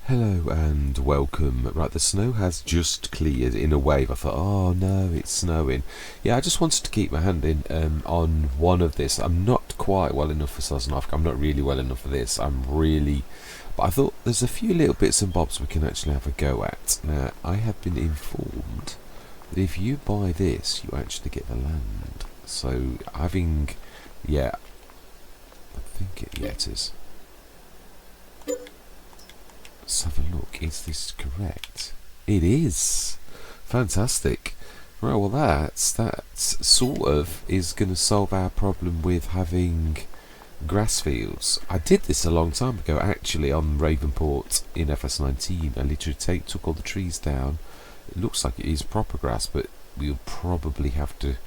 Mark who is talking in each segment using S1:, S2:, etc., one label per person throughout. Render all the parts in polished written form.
S1: Hello and welcome. Right, the snow has just cleared in a wave. I thought, oh no, it's snowing. Yeah, I just wanted to keep my hand in on one of this. I'm not quite well enough for Sosnoff. I'm not really well enough for this. But I thought there's a few little bits and bobs we can actually have a go at. Now, I have been informed that if you buy this, you actually get the land. So yeah, it is. Let's have a look. Is this correct? It is. Fantastic. Right, well that sort of is going to solve our problem with having grass fields. I did this a long time ago actually on Ravenport in FS19. I literally took all the trees down. It looks like it is proper grass, but we'll probably have to,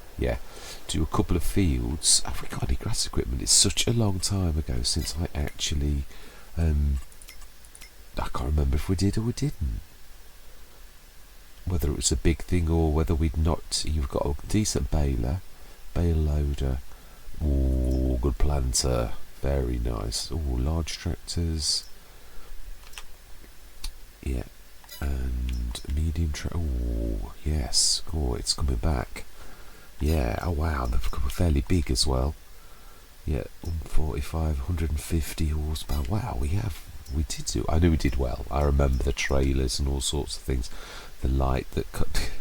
S1: do a couple of fields. Have we got any grass equipment? It's such a long time ago since I actually I can't remember if we did or we didn't. Whether it was a big thing or whether we'd not. You've got a decent bale loader. Ooh, good planter. Very nice. Ooh, large tractors. Yeah. And medium ooh, yes. Oh, it's coming back. Yeah. Oh, wow. They've become fairly big as well. Yeah. 145, 150 horsepower. Wow, I knew we did well. I remember the trailers and all sorts of things. The light that cut.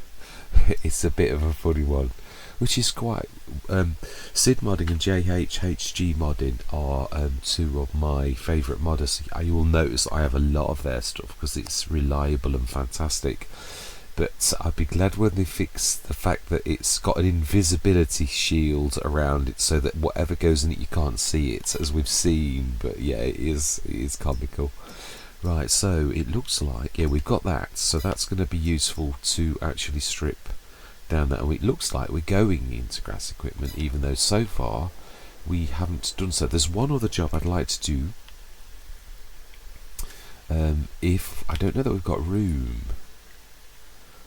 S1: It's a bit of a funny one, which is quite. Sid modding and JHHG modding are two of my favourite modders. You will notice I have a lot of their stuff because it's reliable and fantastic. But I'd be glad when they fix the fact that it's got an invisibility shield around it so that whatever goes in it you can't see it, as we've seen. But yeah, it is comical. Right, so it looks like, we've got that, so that's going to be useful to actually strip down that, and it looks like we're going into grass equipment, even though so far we haven't done so. There's one other job I'd like to do, if I don't know that we've got room.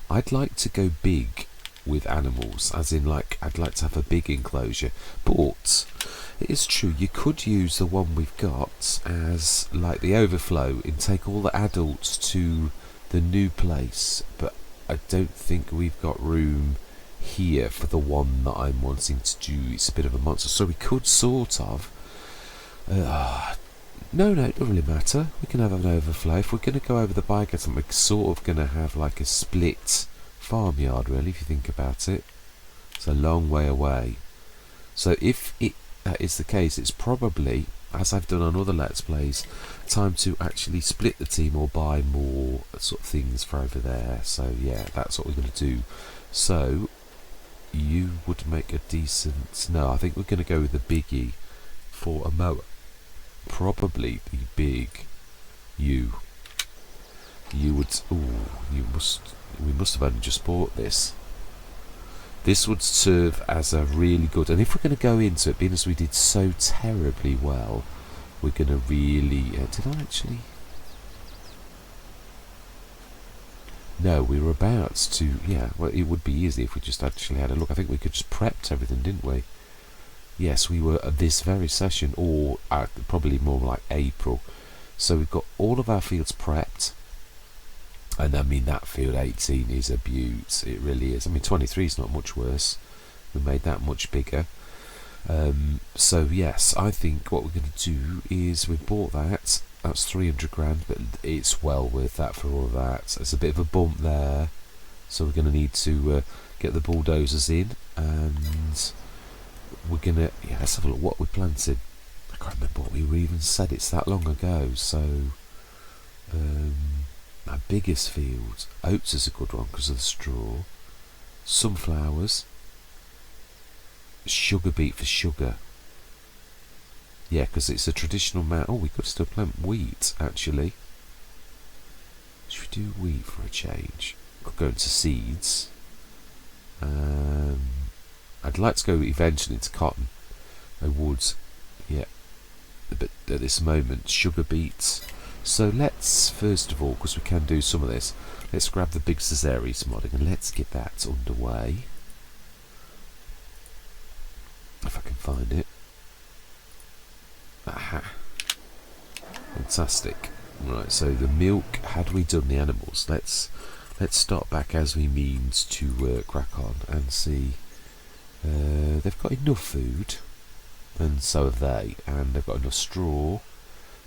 S1: I'd like to go big with animals, as in like I'd like to have a big enclosure, but it is true you could use the one we've got as like the overflow and take all the adults to the new place, but I don't think we've got room here for the one that I'm wanting to do. It's a bit of a monster, so we could sort of no, it doesn't really matter. We can have an overflow. If we're going to go over the bike, we're sort of going to have like a split farmyard, really, if you think about it. It's a long way away. So if that is the case, it's probably, as I've done on other Let's Plays, time to actually split the team or buy more sort of things for over there. So yeah, that's what we're going to do. So you would make a decent. No, I think we're going to go with the biggie for a mower. Probably the big you would. We must have only just bought this. This would serve as a really good, and if we're going to go into it, being as we did so terribly well, we're going to really. Did I actually? No, we were about to. Yeah, well, it would be easy if we just actually had a look. I think we could just prepped everything, didn't we? Yes, we were at this very session, or probably more like April. So we've got all of our fields prepped. And I mean, that field 18 is a beaut. It really is. I mean, 23 is not much worse. We made that much bigger. So yes, I think what we're going to do is we bought that. That's 300 grand, but it's well worth that for all of that. It's a bit of a bump there. So we're going to need to get the bulldozers in, and we're gonna let's have a look what we planted. I can't remember what we even said. It's that long ago. So our biggest field, oats is a good one because of the straw. Sunflowers, sugar beet for sugar. Yeah, because it's a traditional Oh, we could still plant wheat actually. Should we do wheat for a change? Could go into seeds. I'd like to go eventually into cotton. I would, yeah. But at this moment, sugar beets. So let's, first of all, because we can do some of this, let's grab the big Cesaris modding and let's get that underway. If I can find it. Aha. Fantastic. Right, so the milk, had we done the animals? Let's start back as we means to crack on and see. They've got enough food, and so have they, and they've got enough straw.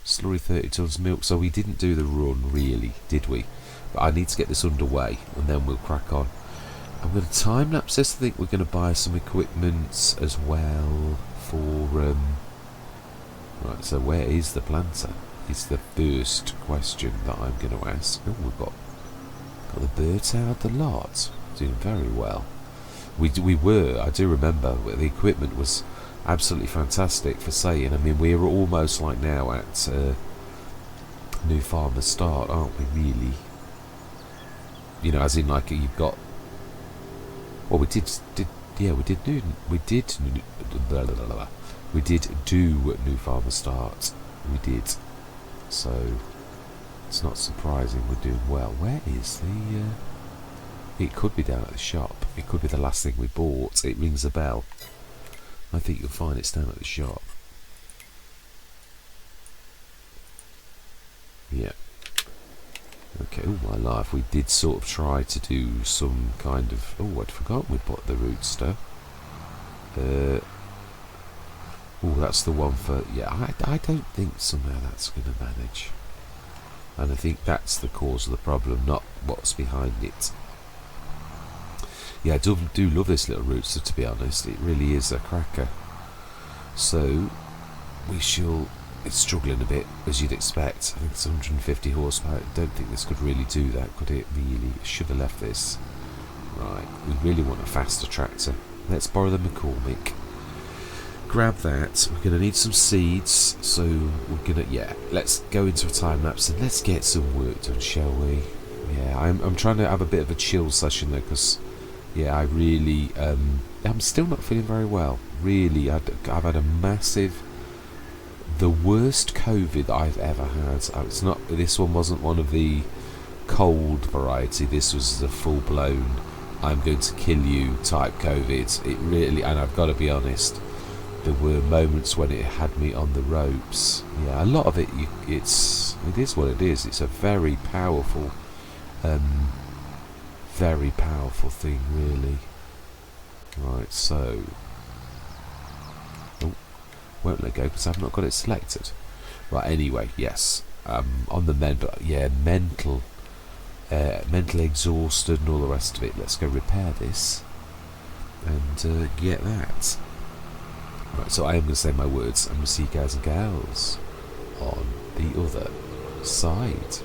S1: Slurry 30 tons milk, so we didn't do the run really, did we? But I need to get this underway and then we'll crack on. I'm going to time lapse this. I think we're going to buy some equipment as well for right, so where is the planter is the first question that I'm going to ask. Oh, we've got the birds out the lot, doing very well. We were, I do remember, the equipment was absolutely fantastic for saying. I mean, we're almost like now at new farmer start, aren't we? Really, you know, as in like you've got. Well, we did do new farmer start. We did, so it's not surprising we're doing well. Where is the? It could be down at the shop. It could be the last thing we bought. It rings a bell. I think you'll find it's down at the shop. Yeah. Okay, oh my life, we did sort of try to do some kind of... Oh, I'd forgotten we bought the rooster. Oh, that's the one for... Yeah, I don't think somehow that's going to manage. And I think that's the cause of the problem, not what's behind it. Yeah, I do love this little rooster, to be honest. It really is a cracker. So, we shall... It's struggling a bit, as you'd expect. I think it's 150 horsepower. I don't think this could really do that, could it? Really, should have left this. Right, we really want a faster tractor. Let's borrow the McCormick. Grab that. We're going to need some seeds, so we're going to... Yeah, let's go into a time lapse and let's get some work done, shall we? Yeah, I'm trying to have a bit of a chill session though, because... Yeah, I really... I'm still not feeling very well. Really, I've had a massive... The worst COVID I've ever had. It's not. This one wasn't one of the cold variety. This was the full-blown, I'm going to kill you type COVID. It really, and I've got to be honest, there were moments when it had me on the ropes. Yeah, a lot of it, it is what it is. It's a very powerful thing, really. Right, so. Won't let go because I've not got it selected. Right, anyway, yes. On the mentally exhausted and all the rest of it. Let's go repair this and get that. Right, so I am going to say my words. I'm going to see you guys and gals on the other side.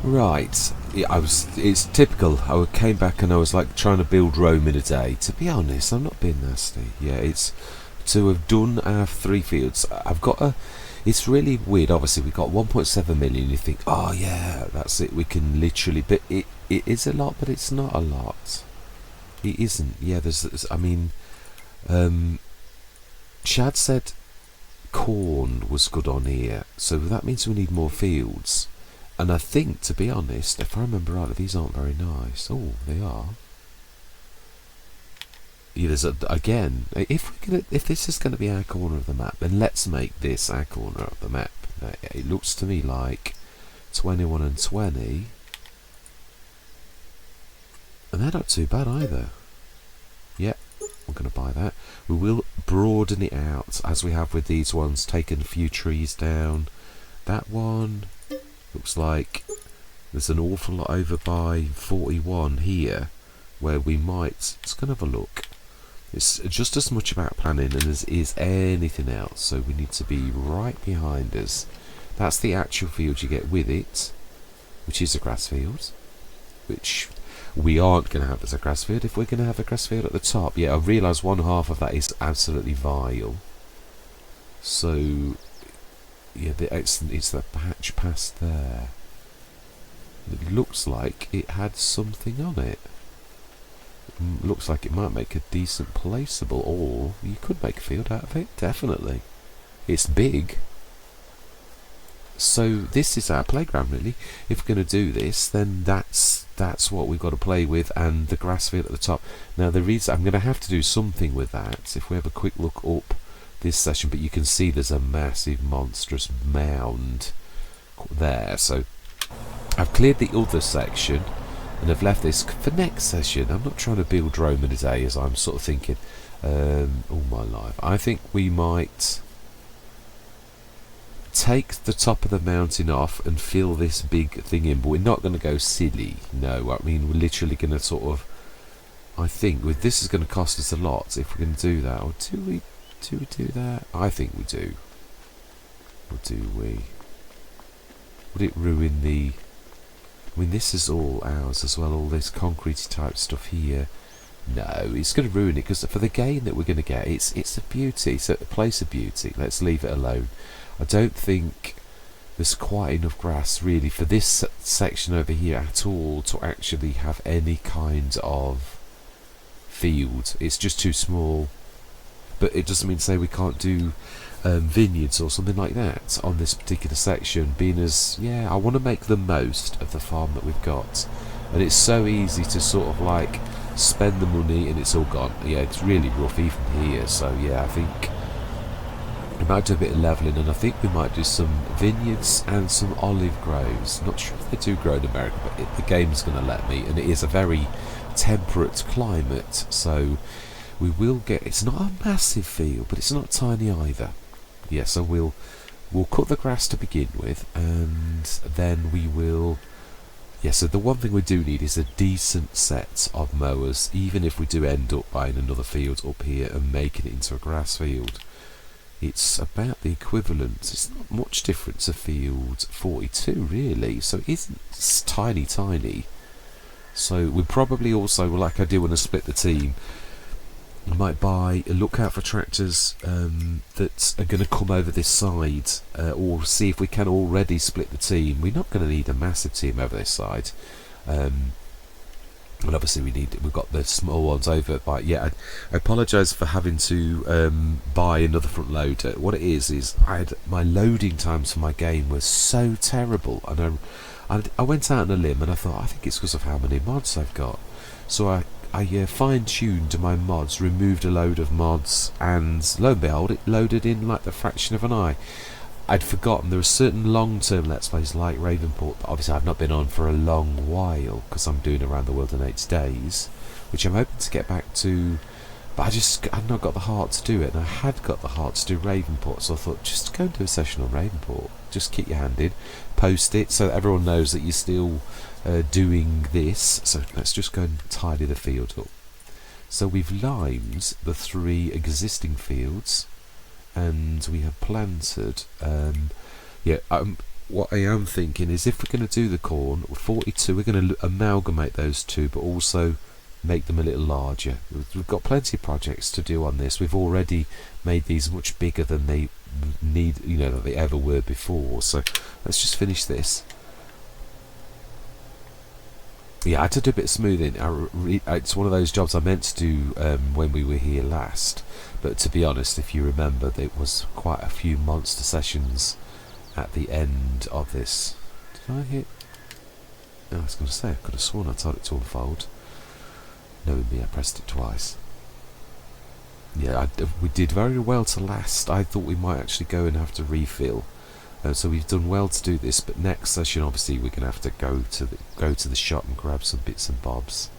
S1: Right. Yeah, it's typical. I came back and I was like trying to build Rome in a day. To be honest, I'm not being nasty. Yeah, it's to have done our 3 fields. I've got a. It's really weird. Obviously, we got 1.7 million. You think, oh yeah, that's it. We can literally, but it is a lot, but it's not a lot. It isn't. Yeah, there's I mean, Shad said corn was good on here, so that means we need more fields. And I think, to be honest, if I remember rightly, these aren't very nice. Oh, they are. there's again, if this is going to be our corner of the map, then let's make this our corner of the map. It looks to me like 21 and 20, and they're not too bad either. Yep, we're going to buy that. We will broaden it out as we have with these ones, taking a few trees down. That one looks like there's an awful lot over by 41 here, where we might, let's go and have a look. It's just as much about planning as is anything else, so we need to be right behind us. That's the actual field you get with it, which is a grass field, which we aren't going to have as a grass field. If we're going to have a grass field at the top, yeah, I realise one half of that is absolutely vile. So, yeah, it's the patch past there. It looks like it had something on it. Looks like it might make a decent placeable, or you could make a field out of it, definitely. It's big. So this is our playground, really. If we're going to do this, then that's what we've got to play with, and the grass field at the top. Now the reason I'm going to have to do something with that, if we have a quick look up this session, but you can see there's a massive monstrous mound there. So I've cleared the other section and I've left this for next session. I'm not trying to build Rome in a day, as I'm sort of thinking all my life. I think we might take the top of the mountain off and fill this big thing in, but we're not going to go silly. No, I mean, we're literally going to sort of, I think with this is going to cost us a lot if we're going to do that. Or do we do that? I think we do. Or do we? Would it ruin the... I mean, this is all ours as well, all this concrete type stuff here. No, it's going to ruin it, because for the gain that we're going to get, it's a beauty, it's a place of beauty. Let's leave it alone. I don't think there's quite enough grass really for this section over here at all to actually have any kind of field. It's just too small. But it doesn't mean to say we can't do vineyards or something like that on this particular section, being as, yeah, I want to make the most of the farm that we've got. And it's so easy to sort of like spend the money and it's all gone. Yeah, it's really rough even here. So yeah, I think we might do a bit of levelling, and I think we might do some vineyards and some olive groves. Not sure if they do grow in America, but the game's going to let me, and it is a very temperate climate, so we will get, it's not a massive field, but it's not tiny either. Yeah, so we'll cut the grass to begin with, and then we will, yeah, so the one thing we do need is a decent set of mowers, even if we do end up buying another field up here and making it into a grass field. It's about the equivalent, it's not much different to field 42 really, so it isn't tiny. So we probably also, like I do when I split the team, I might buy a lookout for tractors that are going to come over this side, or see if we can already split the team. We're not going to need a massive team over this side, and obviously we've got the small ones over. But yeah, I apologise for having to buy another front loader. What it is my loading times for my game were so terrible, and I went out on a limb and I thought, I think it's because of how many mods I've got. So I fine-tuned my mods, removed a load of mods, and lo and behold, it loaded in like the fraction of an eye. I'd forgotten there are certain long-term Let's Plays like Ravenport that obviously I've not been on for a long while, because I'm doing Around the World in 8 days, which I'm hoping to get back to, but I've not got the heart to do it, and I had got the heart to do Ravenport, so I thought, just go and do a session on Ravenport. Just keep your hand in, post it, so that everyone knows that you're still doing this. So let's just go and tidy the field up. So we've limed the 3 existing fields, and we have planted. What I am thinking is, if we're going to do the corn, 42, we're going to amalgamate those two, but also make them a little larger. We've got plenty of projects to do on this. We've already made these much bigger than they need, that they ever were before. So let's just finish this. Yeah, I had to do a bit of smoothing. It's one of those jobs I meant to do when we were here last, but to be honest, if you remember, there was quite a few monster sessions at the end of this. Did I hit? No, I was going to say, I could have sworn I told it to unfold. Knowing me, I pressed it twice. Yeah, we did very well to last. I thought we might actually go and have to refill. So we've done well to do this, but next session obviously we're gonna have to go to the shop and grab some bits and bobs.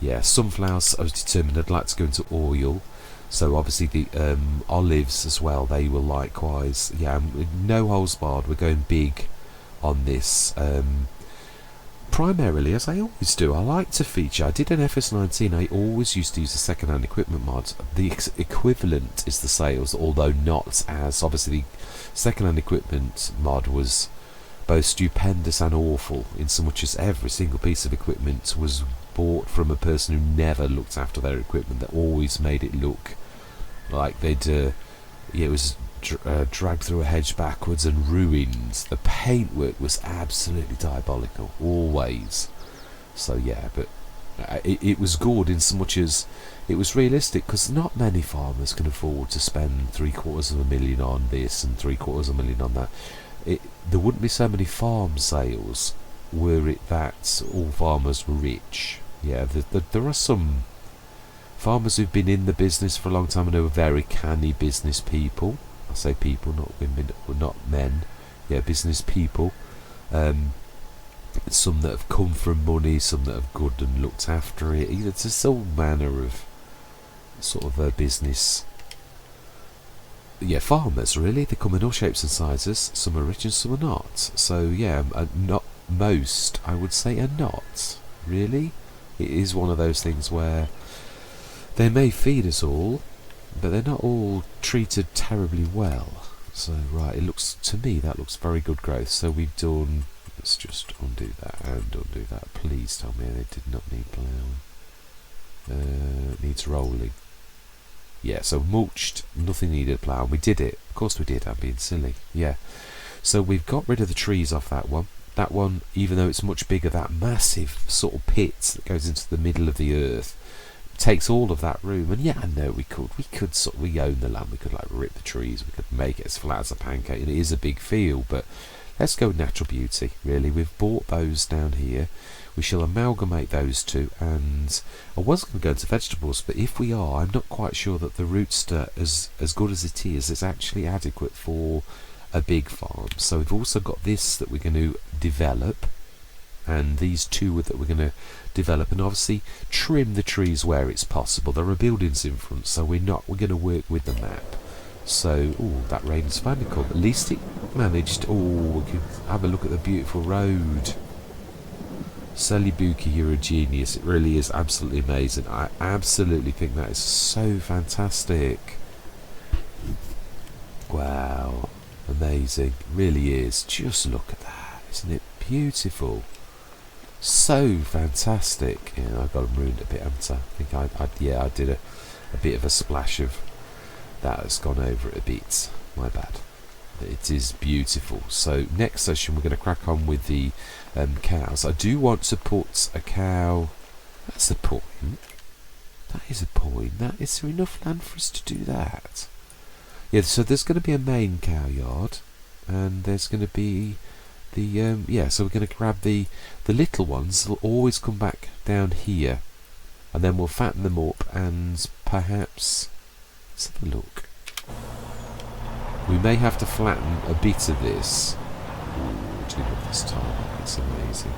S1: Yeah, sunflowers. I was determined I'd like to go into oil. So obviously the olives as well. They will likewise. Yeah, no holes barred. We're going big on this. Primarily, as I always do, I like to feature. I did an FS19. I always used to use the second-hand equipment mod. The equivalent is the sales, although not as obviously. The second-hand equipment mod was both stupendous and awful, in so much as every single piece of equipment was bought from a person who never looked after their equipment. That always made it look like they'd it was dragged through a hedge backwards and ruined. The paintwork was absolutely diabolical, always. So yeah, but it was good in so much as it was realistic, because not many farmers can afford to spend $750,000 on this and $750,000 on that. There wouldn't be so many farm sales were it that all farmers were rich. Yeah, there are some farmers who've been in the business for a long time and who are very canny business people. I say people, not women, or not men. Yeah, business people. Some that have come from money, some that have good and looked after it. It's just all manner of sort of a business. Yeah, farmers really. They come in all shapes and sizes. Some are rich and some are not. So yeah, not most, I would say, are not really. It is one of those things where they may feed us all, but they're not all treated terribly well. So right, it looks to me that looks very good growth. So we've done. Let's just undo that and undo that. Please tell me they did not need ploughing. Needs rolling. Yeah, so mulched, nothing needed ploughing. We did it. Of course we did. I'm being silly. Yeah. So we've got rid of the trees off that one. That one, even though it's much bigger, that massive sort of pit that goes into the middle of the earth, takes all of that room. And yeah, I know we could we own the land. We could like rip the trees. We could make it as flat as a pancake. And it is a big field, but let's go with natural beauty. Really, we've bought those down here. We shall amalgamate those two. And I was going to go into vegetables, but if we are, I'm not quite sure that the rootster, as good as it is actually adequate for a big farm. So we've also got this that we're going to develop, and these two that we're going to develop, and obviously trim the trees where it's possible. There are buildings in front, so we're going to work with the map. So, that rain's finally come. At least it managed. We can have a look at the beautiful road. Celobuki, you're a genius. It really is absolutely amazing. I absolutely think that is so fantastic. Wow. Amazing. It really is. Just look at that. Isn't it beautiful? So fantastic. Yeah, I got them ruined a bit, haven't I? I think I did a bit of a splash of that has gone over it a bit. My bad. It is beautiful. So next session we're going to crack on with the cows. I do want to put a cow. That's the point. That is a point. Is there enough land for us to do that? Yeah. So there's going to be a main cow yard, and there's going to be the So we're going to grab the little ones. They'll always come back down here, and then we'll fatten them up, and perhaps let's have a look. We may have to flatten a bit of this. Ooh, do love this tarmac, it's amazing.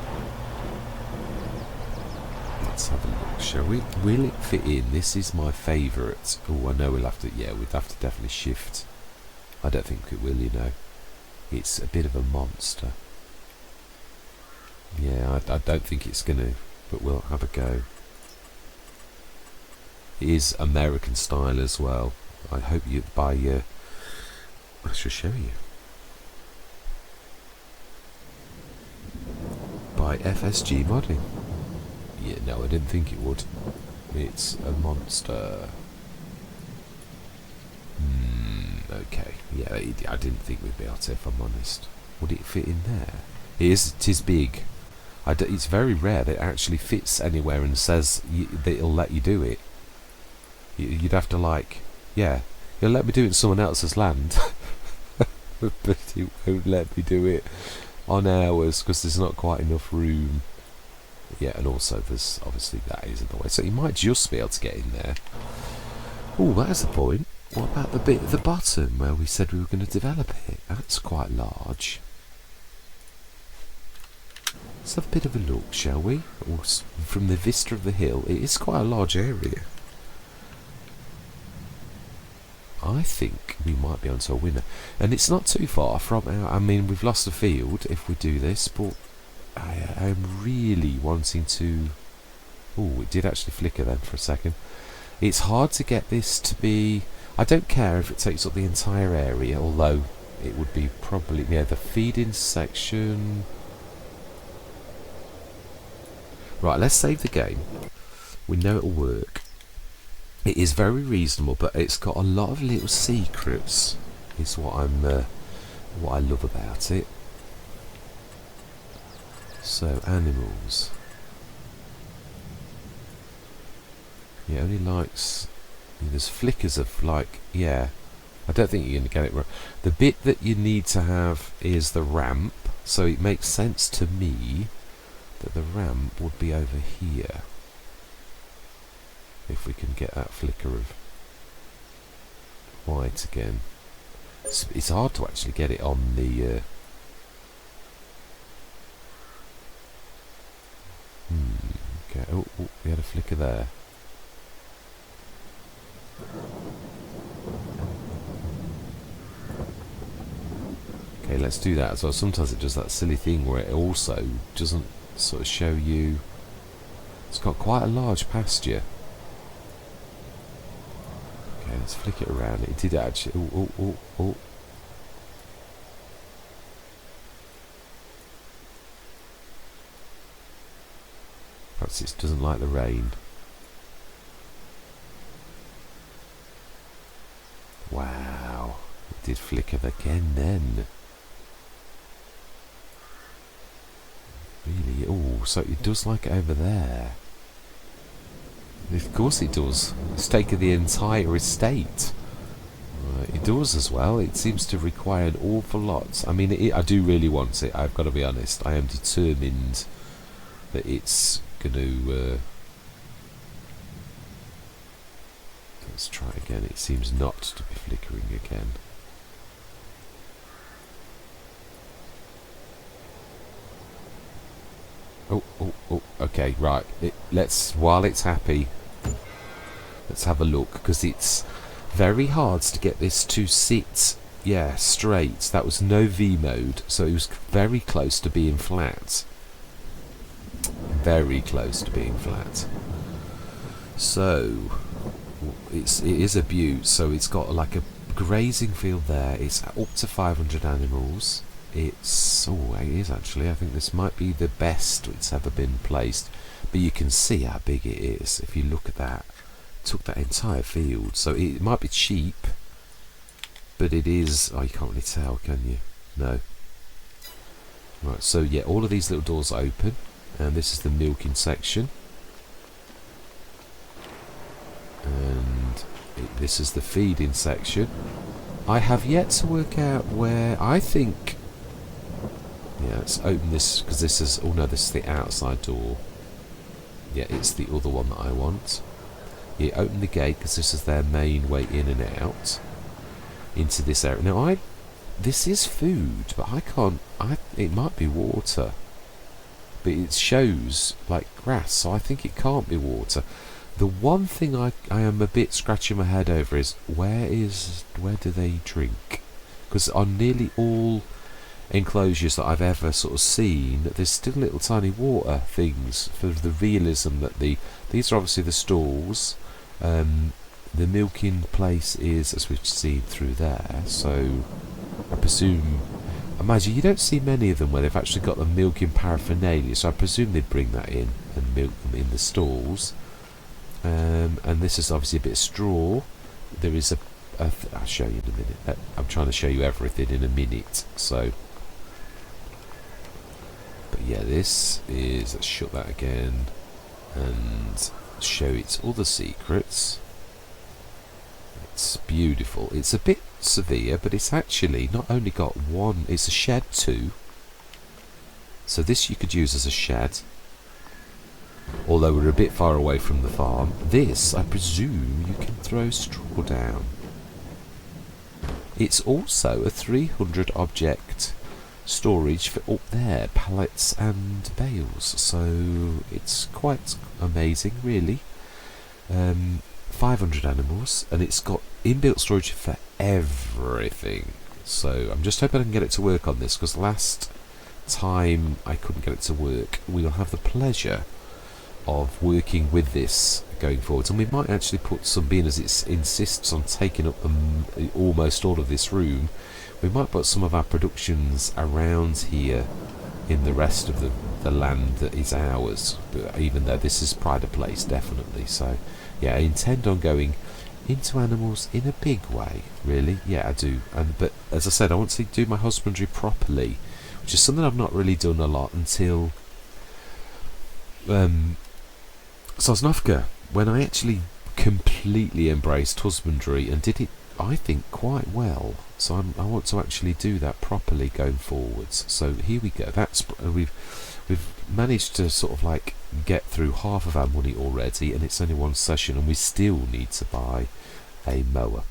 S1: Let's have a look, shall we? Will it fit in? This is my favourite. I know we'd have to definitely shift. I don't think it will, It's a bit of a monster. Yeah, I don't think it's going to, but we'll have a go. It is American style as well. I hope you buy your... I shall show you. By FSG modding. Yeah, no, I didn't think it would. It's a monster. Okay. Yeah, I didn't think we'd be able to, if I'm honest. Would it fit in there? It is big. It's very rare that it actually fits anywhere and says that it'll let you do it. You'd have to it'll let me do it in someone else's land. But it won't let me do it on ours because there's not quite enough room. Yeah, and also there's obviously that is in the way, so you might just be able to get in there. Oh, that's the point. What about the bit at the bottom where we said we were going to develop it? That's quite large. Let's have a bit of a look, shall we? From the vista of the hill, it is quite a large area. I think we might be onto a winner. And it's not too far from our... I mean, we've lost a field if we do this, but I am really wanting to... Oh, it did actually flicker then for a second. It's hard to get this to be... I don't care if it takes up the entire area, although it would be probably... Yeah, the feed-in section... Right, let's save the game. We know it'll work. It is very reasonable, but it's got a lot of little secrets. Is what what I love about it. So animals. It only likes. There's flickers of like, yeah. I don't think you're going to get it wrong. The bit that you need to have is the ramp, so it makes sense to me that the ramp would be over here. If we can get that flicker of white again. It's hard to actually get it on the... okay. Oh, we had a flicker there. Okay, let's do that as well. Sometimes it does that silly thing where it also doesn't sort of show you... It's got quite a large pasture. Okay, let's flick it around. It did actually... Oh. Perhaps it doesn't like the rain. Wow. It did flicker again then. Really? Oh, so it does like it over there. Of course it does. It's taken the entire estate. It does as well. It seems to require an awful lot. I mean, I do really want it. I've got to be honest. I am determined that it's going to... let's try again. It seems not to be flickering again. Oh, okay, right. While it's happy, let's have a look, because it's very hard to get this to sit, yeah, straight. That was no V mode, so it was very close to being flat. Very close to being flat. So, it is a butte, so it's got like a grazing field there. It's up to 500 animals. It is actually. I think this might be the best it's ever been placed. But you can see how big it is if you look at that. It took that entire field. So it might be cheap, but it is... Oh, you can't really tell, can you? No. Right, so yeah, all of these little doors are open. And this is the milking section. And this is the feeding section. I have yet to work out where... I think... Yeah, let's open this, because this is... Oh no, this is the outside door. Yeah, it's the other one that I want. Yeah, open the gate, because this is their main way in and out. Into this area. Now, this is food, but I can't... it might be water. But it shows, like, grass, so I think it can't be water. The one thing I am a bit scratching my head over is, where do they drink? Because on nearly all enclosures that I've ever sort of seen, there's still little tiny water things for the realism that these are obviously the stalls. The milking place is, as we've seen through there, so I presume... Imagine, you don't see many of them where they've actually got the milking paraphernalia, so I presume they'd bring that in and milk them in the stalls. And this is obviously a bit of straw. There is I'll show you in a minute. I'm trying to show you everything in a minute, so... But yeah, this is... Let's shut that again and show its other secrets. It's beautiful. It's a bit severe, but it's actually not only got one... It's a shed too. So this you could use as a shed. although we're a bit far away from the farm. This, I presume, you can throw straw down. It's also a 300 object storage for up there, pallets and bales, so it's quite amazing, really. 500 animals, and it's got inbuilt storage for everything. So I'm just hoping I can get it to work on this, because last time I couldn't get it to work. We'll have the pleasure of working with this going forwards, and we might actually put some, being as it insists on taking up almost all of this room, we might put some of our productions around here in the rest of the land that is ours, but even though this is pride of place, definitely. So yeah, I intend on going into animals in a big way, really. Yeah, I do. But as I said, I want to do my husbandry properly, which is something I've not really done a lot until Sosnovka, when I actually completely embraced husbandry and did it, I think, quite well. So I want to actually do that properly going forwards. So here we go. That's we've managed to sort of like get through half of our money already, and it's only one session, and we still need to buy a mower.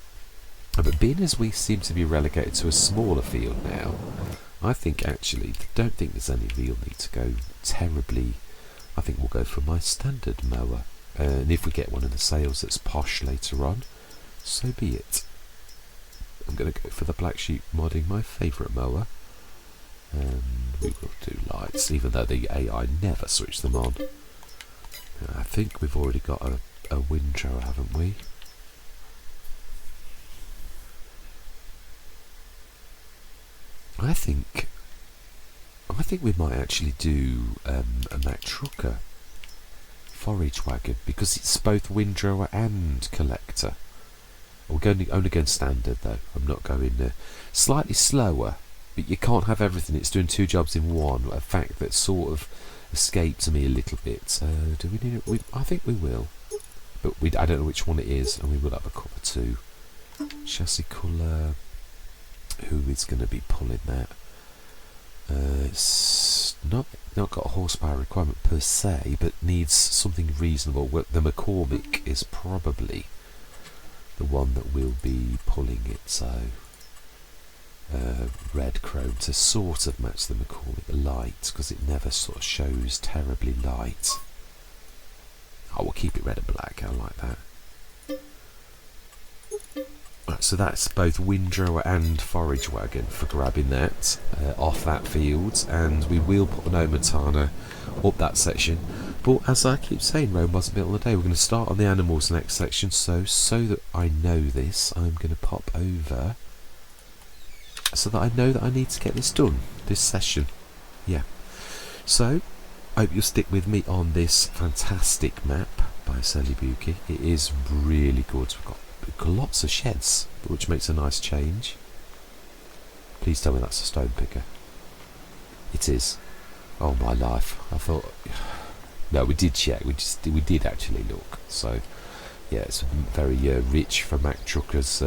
S1: But being as we seem to be relegated to a smaller field now, I think actually don't think there's any real need to go terribly. I think we'll go for my standard mower, and if we get one in the sales that's posh later on, so be it. I'm going to go for the Black Sheep modding, my favourite mower, and we will do lights, even though the AI never switch them on. I think we've already got a windrower, haven't we? I think we might actually do a Mack Trucker forage wagon, because it's both windrower and collector. We're only going standard though. I'm not going slightly slower, but you can't have everything. It's doing two jobs in one. A fact that sort of escaped me a little bit. Do we need it? I think we will, but I don't know which one it is, and we will have a cover too. Chassis colour. Who is going to be pulling that? It's not got a horsepower requirement per se, but needs something reasonable. The McCormick is probably the one that will be pulling it, so red chrome to sort of match the McCormick light, because it never sort of shows terribly light. I will keep it red and black. I like that. Right, so that's both windrower and forage wagon for grabbing that off that field, and we will put an Omatana up that section. But as I keep saying, Rome wasn't built on the day. We're going to start on the animals next section, so that I know this, I'm going to pop over so that I know that I need to get this done this session. Yeah. So I hope you'll stick with me on this fantastic map by Celobuki. It is really good. We've got lots of sheds, which makes a nice change. Please tell me that's a stone picker. It is. Oh my life! I thought. No, we did check. We did actually look. So yeah, it's very rich for Mack Truckers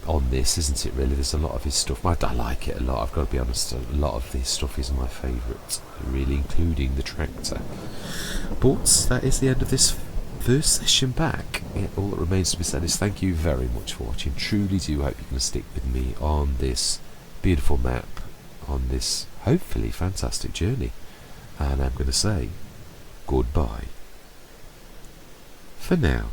S1: on this, isn't it? Really, there's a lot of his stuff. I like it a lot. I've got to be honest. A lot of his stuff is my favourite, really, including the tractor. But that is the end of this first session back. Yeah, all that remains to be said is thank you very much for watching. Truly do hope you can stick with me on this beautiful map, on this hopefully fantastic journey. And I'm going to say goodbye for now.